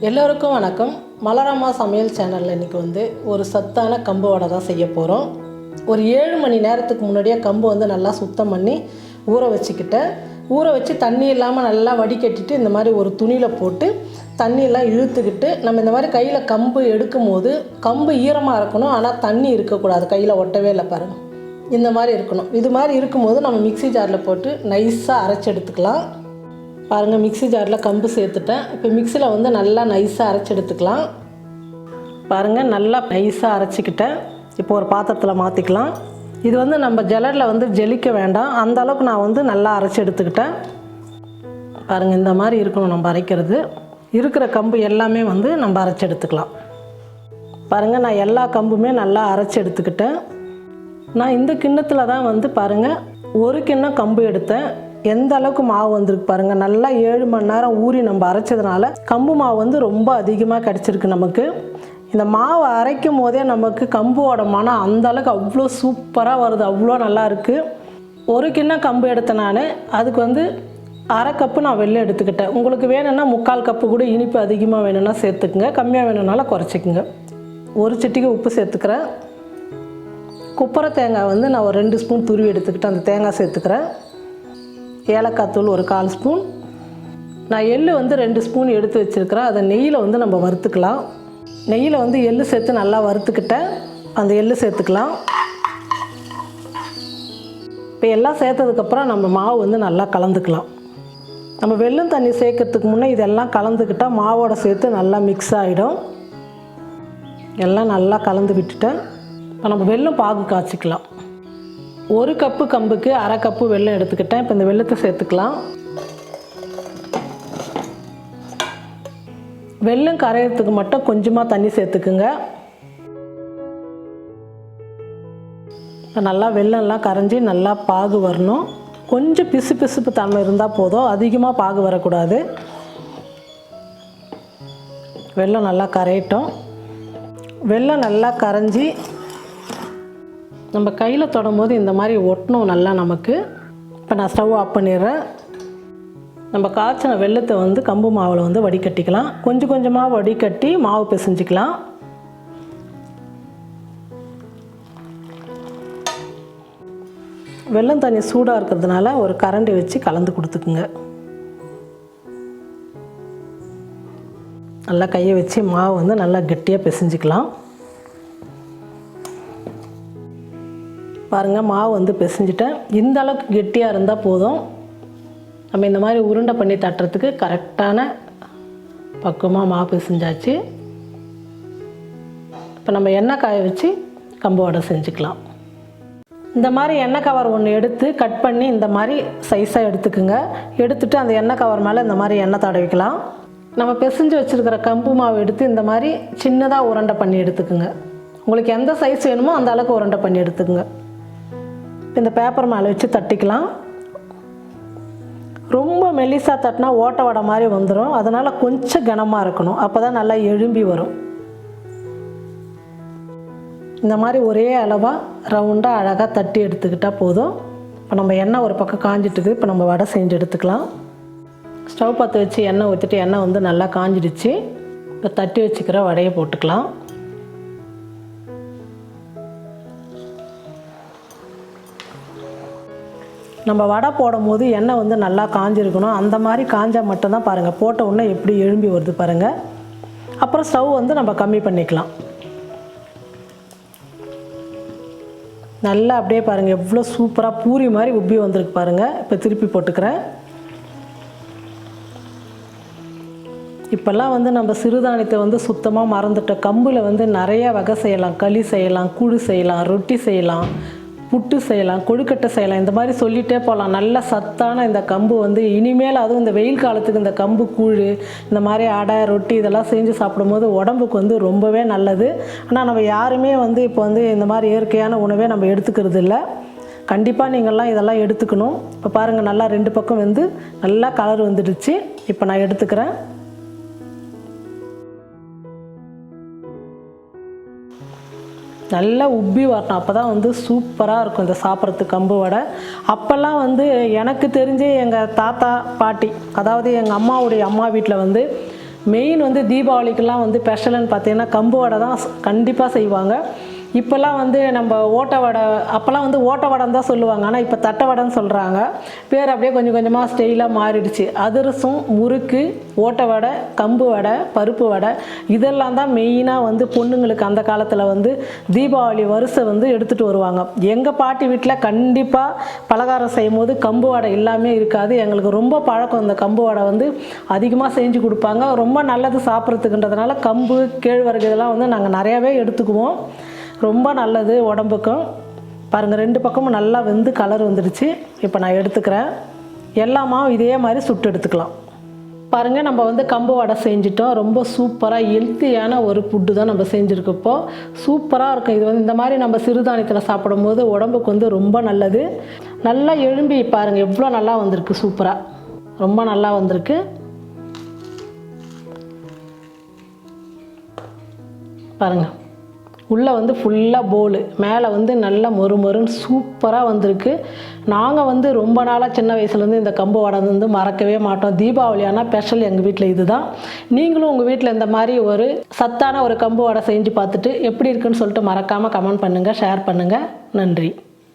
எல்லோருக்கும் வணக்கம். மலர் அம்மா சமையல் சேனலில் இன்றைக்கி ஒரு சத்தான கம்பு வடை தான் செய்ய போகிறோம். ஒரு 7 மணி நேரத்துக்கு முன்னாடியே கம்பு நல்லா சுத்தம் பண்ணி ஊற வச்சுக்கிட்டேன். ஊற வச்சு தண்ணி இல்லாமல் நல்லா வடிகட்டிட்டு இந்த மாதிரி ஒரு துணியில் போட்டு தண்ணியெல்லாம் இழுத்துக்கிட்டு நம்ம இந்த மாதிரி கையில் கம்பு எடுக்கும் போது கம்பு ஈரமாக இருக்கணும், ஆனால் தண்ணி இருக்கக்கூடாது, கையில் ஒட்டவே இல்லை பாருங்கள், இந்த மாதிரி இருக்கணும். இது மாதிரி இருக்கும்போது நம்ம மிக்ஸி ஜாரில் போட்டு நைஸாக அரைச்சி எடுத்துக்கலாம். பாருங்கள், மிக்ஸி ஜாரில் கம்பு சேர்த்துட்டேன். இப்போ மிக்ஸியில் நல்லா நைஸாக அரைச்சி எடுத்துக்கலாம். பாருங்கள், நல்லா நைஸாக அரைச்சிக்கிட்டேன். இப்போ ஒரு பாத்திரத்தில் மாற்றிக்கலாம். இது நம்ம ஜல்லரில் ஜெலிக்க வேண்டாம், அந்த அளவுக்கு நான் நல்லா அரைச்சி எடுத்துக்கிட்டேன். பாருங்கள், இந்த மாதிரி இருக்கணும் நம்ம அரைக்கிறது. இருக்கிற கம்பு எல்லாமே நம்ம அரைச்சி எடுத்துக்கலாம். பாருங்கள், நான் எல்லா கம்புமே நல்லா அரைச்சி எடுத்துக்கிட்டேன். நான் இந்த கிண்ணத்தில் தான் பாருங்கள் 1 கிண்ணம் கம்பு எடுத்தேன். எந்த அளவுக்கு மாவு வந்திருக்கு பாருங்கள். நல்லா 7 மணி நேரம் ஊறி நம்ம அரைச்சதுனால கம்பு மாவு ரொம்ப அதிகமாக கிடச்சிருக்கு நமக்கு. இந்த மாவை அரைக்கும் போதே நமக்கு கம்போட மனம் அந்த அளவுக்கு அவ்வளோ சூப்பராக வருது, அவ்வளோ நல்லா இருக்குது. 1 கிண்ணம் கம்பு எடுத்தேன் நான். அதுக்கு 1/2 கப்பு நான் வெல்லம் எடுத்துக்கிட்டேன். உங்களுக்கு வேணும்னா 3/4 கப்பு கூட இனிப்பு அதிகமாக வேணும்னா சேர்த்துக்குங்க, கம்மியாக வேணும்னாலும் குறைச்சிக்குங்க. 1 சிட்டிகை உப்பு சேர்த்துக்கிறேன். குப்பரை தேங்காய் நான் ஒரு 2 ஸ்பூன் துருவி எடுத்துக்கிட்டு அந்த தேங்காய் சேர்த்துக்கிறேன். ஏலக்காய் தூள் ஒரு 1/4 ஸ்பூன். நான் எள்ளு 2 ஸ்பூன் எடுத்து வச்சுருக்கிறேன். அதை நெய்யில் நம்ம வறுத்துக்கலாம். நெய்யில் எள்ளு சேர்த்து நல்லா வறுத்துக்கிட்டேன். அந்த எள்ளு சேர்த்துக்கலாம். இப்போ எல்லாம் சேர்த்ததுக்கப்புறம் நம்ம மாவு நல்லா கலந்துக்கலாம். நம்ம வெல்லம் தண்ணி சேர்க்கறதுக்கு முன்னே இதெல்லாம் கலந்துக்கிட்டால் மாவோட சேர்த்து நல்லா மிக்ஸ் ஆகிடும். எல்லாம் நல்லா கலந்து விட்டுட்டேன். இப்போ நம்ம வெல்லம் பாகு காய்ச்சிக்கலாம். 1 கப்பு கம்புக்கு 1/2 கப்பு வெல்லம் எடுத்துக்கிட்டேன். இப்போ இந்த வெல்லத்தை சேர்த்துக்கலாம். வெல்லம் கரையிறதுக்கு மட்டும் கொஞ்சமாக தண்ணி சேர்த்துக்குங்க. இப்போ நல்லா வெல்லம்லாம் கரைஞ்சி நல்லா பாகு வரணும். கொஞ்சம் பிசு பிசுப்பு தன்மை இருந்தால் போதும், அதிகமாக பாகு வரக்கூடாது. வெல்லம் நல்லா கரையட்டும். வெல்லம் நல்லா கரைஞ்சி நம்ம கையில் தொடும்போது இந்த மாதிரி ஒட்டணும் நல்லா நமக்கு. இப்போ நான் ஸ்டவ் ஆஃப் பண்ணிடுறேன். நம்ம காய்ச்சின வெல்லத்தை கம்பு மாவில் வடிகட்டிக்கலாம். கொஞ்சம் கொஞ்சமாக வடிகட்டி மாவு பிசைஞ்சிக்கலாம். வெல்லம் தண்ணி சூடாக இருக்கிறதுனால ஒரு கரண்டி வச்சு கலந்து கொடுத்துக்குங்க. நல்லா கையை வச்சு மாவு நல்லா கெட்டியாக பிசைஞ்சிக்கலாம். பாருங்கள், மாவு பிசைஞ்சிட்டேன். இந்த அளவுக்கு கெட்டியாக இருந்தால் போதும். நம்ம இந்த மாதிரி உருண்டை பண்ணி தட்டுறதுக்கு கரெக்டான பக்குவமாக மாவு பிசைஞ்சாச்சு. இப்போ நம்ம எண்ணெய் காய வச்சு கம்பு வடை செஞ்சுக்கலாம். இந்த மாதிரி எண்ணெய் கவர் ஒன்று எடுத்து கட் பண்ணி இந்த மாதிரி சைஸாக எடுத்துக்குங்க. எடுத்துகிட்டு அந்த எண்ணெய் கவர் மேலே இந்த மாதிரி எண்ணெய் தடவிக்கலாம். நம்ம பிசைஞ்சு வச்சுருக்கிற கம்பு மாவு எடுத்து இந்த மாதிரி சின்னதாக உருண்டை பண்ணி எடுத்துக்குங்க. உங்களுக்கு எந்த சைஸ் வேணுமோ அந்த அளவுக்கு உருண்டை பண்ணி எடுத்துக்குங்க. இந்த பேப்பர் மேலே வச்சு தட்டிக்கலாம். ரொம்ப மெல்லிசாக தட்டினா ஓட்டை வடை மாதிரி வந்துடும். அதனால் கொஞ்சம் கனமாக இருக்கணும், அப்போ தான் நல்லா எழும்பி வரும். இந்த மாதிரி ஒரே அளவாக ரவுண்டாக அழகாக தட்டி எடுத்துக்கிட்டால் போதும். இப்போ நம்ம எண்ணெய் ஒரு பக்கம் காஞ்சிட்டுது. இப்போ நம்ம வடை செஞ்சு எடுத்துக்கலாம். ஸ்டவ் பற்ற வச்சு எண்ணெய் ஊற்றிட்டு எண்ணெய் நல்லா காஞ்சிடுச்சு. இப்போ தட்டி வச்சுக்கிற வடையை போட்டுக்கலாம். நம்ம வடை போடும் போது எண்ணெய் நல்லா காஞ்சிருக்கணும். அந்த மாதிரி காஞ்சால் மட்டும்தான் பாருங்கள் போட்ட உடனே எப்படி எழும்பி வருது பாருங்கள். அப்புறம் ஸ்டவ் நம்ம கம்மி பண்ணிக்கலாம். நல்லா அப்படியே பாருங்கள் எவ்வளோ சூப்பராக பூரி மாதிரி உப்பி வந்திருக்கு பாருங்கள். இப்போ திருப்பி போட்டுக்கிறேன். இப்போல்லாம் நம்ம சிறுதானியத்தை சுத்தமாக மறந்துட்டோம். கம்பில் நிறைய வகை செய்யலாம். களி செய்யலாம், கூழு செய்யலாம், ரொட்டி செய்யலாம், புட்டு செய்யலாம், கொழுக்கட்டை செய்யலாம், இந்த மாதிரி சொல்லிகிட்டே போகலாம். நல்ல சத்தான இந்த கம்பு இனிமேல் அதுவும் இந்த வெயில் காலத்துக்கு இந்த கம்பு கூழ், இந்த மாதிரி அடை, ரொட்டி இதெல்லாம் செஞ்சு சாப்பிடும்போது உடம்புக்கு ரொம்பவே நல்லது. ஆனால் நம்ம யாருமே இப்போ இந்த மாதிரி இயற்கையான உணவே நம்ம எடுத்துக்கிறது இல்லை. கண்டிப்பாக நீங்கள்லாம் இதெல்லாம் எடுத்துக்கணும். இப்போ பாருங்கள், நல்லா 2 பக்கம் நல்லா கலர் வந்துடுச்சு. இப்போ நான் எடுத்துக்கிறேன். நல்லா உப்பி வரணும், அப்போ தான் சூப்பராக இருக்கும் இந்த சாப்பிட்றதுக்கு கம்பு வடை. அப்போல்லாம் எனக்கு தெரிஞ்சு எங்கள் தாத்தா பாட்டி, அதாவது எங்கள் அம்மாவுடைய அம்மா வீட்டில் மெயின் வந்து தீபாவளிக்கெல்லாம் வந்து ஸ்பெஷல்னு பார்த்தீங்கன்னா கம்பு வடை தான் கண்டிப்பாக செய்வாங்க. இப்போல்லாம் வந்து நம்ம ஓட்டை வடை, அப்போல்லாம் வந்து ஓட்டை வடைன்னு தான் சொல்லுவாங்க. ஆனால் இப்போ தட்டை வடைன்னு சொல்கிறாங்க. பேர் அப்படியே கொஞ்சம் கொஞ்சமாக ஸ்டைலாக மாறிடுச்சு. அதிரசம், முறுக்கு, ஓட்டை வடை, கம்பு வடை, பருப்பு வடை இதெல்லாம் தான் மெயினாக வந்து பொண்ணுங்களுக்கு அந்த காலத்தில் வந்து தீபாவளி வரிசை வந்து எடுத்துகிட்டு வருவாங்க. எங்கள் பாட்டி வீட்டில் கண்டிப்பாக பலகாரம் செய்யும் போது கம்பு வடை எல்லாமே இருக்காது. எங்களுக்கு ரொம்ப பழக்கம். இந்த கம்பு வடை வந்து அதிகமாக செஞ்சு கொடுப்பாங்க. ரொம்ப நல்லது சாப்பிட்றதுக்குன்றதுனால கம்பு, கேழ்வரகு இதெல்லாம் வந்து நாங்கள் நிறையாவே எடுத்துக்குவோம். ரொம்ப நல்லது உடம்புக்கும். பாருங்கள், 2 பக்கமும் நல்லா வெந்து கலர் வந்துடுச்சு. இப்போ நான் எடுத்துக்கிறேன். எல்லாமா இதே மாதிரி சுட்டு எடுத்துக்கலாம். பாருங்கள், நம்ம வந்து கம்பு வடை செஞ்சிட்டோம். ரொம்ப சூப்பராக ஹெல்த்தியான ஒரு ஃபுட்டு தான் நம்ம செஞ்சுருக்கோம். இப்போது சூப்பராக இருக்கும். இது வந்து இந்த மாதிரி நம்ம சிறுதானியத்தில் சாப்பிடும்போது உடம்புக்கு வந்து ரொம்ப நல்லது. நல்லா எழும்பி பாருங்கள் எவ்வளோ நல்லா வந்திருக்கு. சூப்பராக ரொம்ப நல்லா வந்திருக்கு. பாருங்கள், உள்ளே வந்து ஃபுல்லாக போல், மேலே வந்து நல்லா மொறுன்னு சூப்பராக வந்திருக்கு. நாங்கள் வந்து ரொம்ப நாளாக சின்ன வயசுலேருந்து இந்த கம்பு வடை வந்து மறக்கவே மாட்டோம். தீபாவளி ஆனால் ஸ்பெஷல் எங்கள் வீட்டில் இது தான். நீங்களும் உங்கள் வீட்டில் இந்த மாதிரி ஒரு சத்தான ஒரு கம்பு வடை செஞ்சு பார்த்துட்டு எப்படி இருக்குன்னு சொல்லிட்டு மறக்காமல் கமெண்ட் பண்ணுங்கள், ஷேர் பண்ணுங்கள். நன்றி.